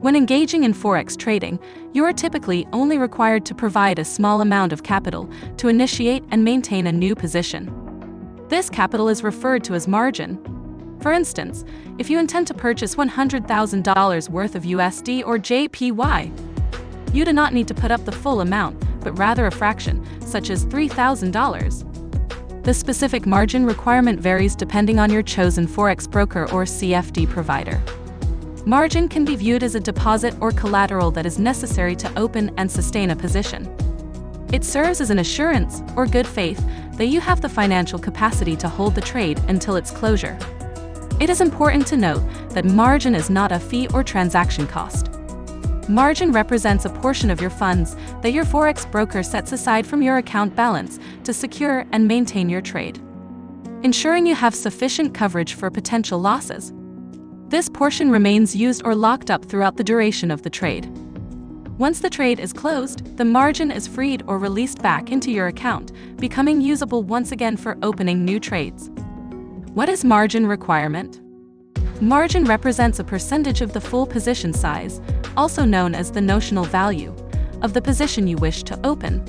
When engaging in Forex trading, you are typically only required to provide a small amount of capital to initiate and maintain a new position. This capital is referred to as margin. For instance, if you intend to purchase $100,000 worth of USD or JPY, you do not need to put up the full amount, but rather a fraction, such as $3,000. The specific margin requirement varies depending on your chosen Forex broker or CFD provider. Margin can be viewed as a deposit or collateral that is necessary to open and sustain a position. It serves as an assurance, or good faith, that you have the financial capacity to hold the trade until its closure. It is important to note that margin is not a fee or transaction cost. Margin represents a portion of your funds that your Forex broker sets aside from your account balance to secure and maintain your trade, ensuring you have sufficient coverage for potential losses. This portion remains used or locked up throughout the duration of the trade. Once the trade is closed, the margin is freed or released back into your account, becoming usable once again for opening new trades. What is margin requirement? Margin represents a percentage of the full position size, also known as the notional value, of the position you wish to open.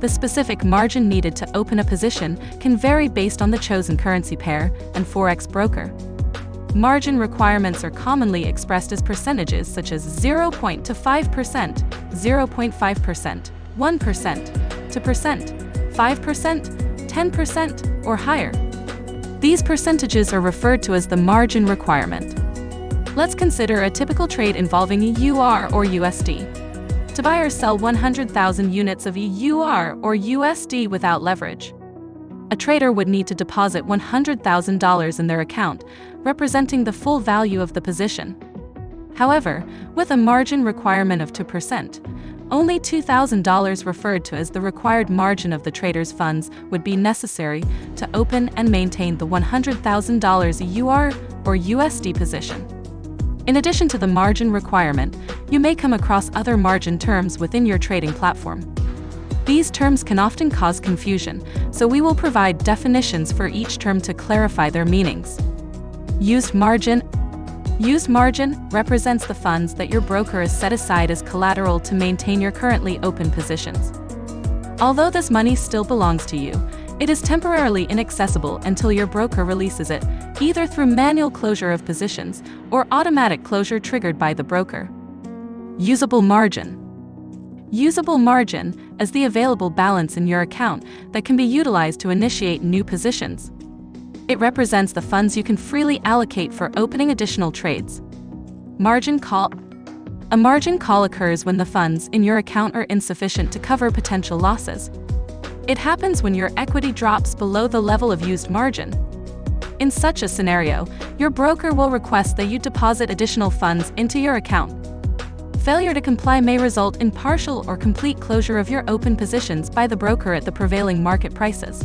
The specific margin needed to open a position can vary based on the chosen currency pair and Forex broker. Margin requirements are commonly expressed as percentages such as 0.25%, 0.5%, 1%, 2%, 5%, 10%, or higher. These percentages are referred to as the margin requirement. Let's consider a typical trade involving EUR or USD. To buy or sell 100,000 units of EUR or USD without leverage, a trader would need to deposit $100,000 in their account, representing the full value of the position. However, with a margin requirement of 2%, only $2,000 referred to as the required margin of the trader's funds would be necessary to open and maintain the $100,000 EUR or USD position. In addition to the margin requirement, you may come across other margin terms within your trading platform. These terms can often cause confusion, so we will provide definitions for each term to clarify their meanings. Used margin. Used margin represents the funds that your broker has set aside as collateral to maintain your currently open positions. Although this money still belongs to you, it is temporarily inaccessible until your broker releases it, either through manual closure of positions or automatic closure triggered by the broker. Usable margin. Usable margin is the available balance in your account that can be utilized to initiate new positions. It represents the funds you can freely allocate for opening additional trades. Margin call. A margin call occurs when the funds in your account are insufficient to cover potential losses. It happens when your equity drops below the level of used margin. In such a scenario, your broker will request that you deposit additional funds into your account. Failure to comply may result in partial or complete closure of your open positions by the broker at the prevailing market prices.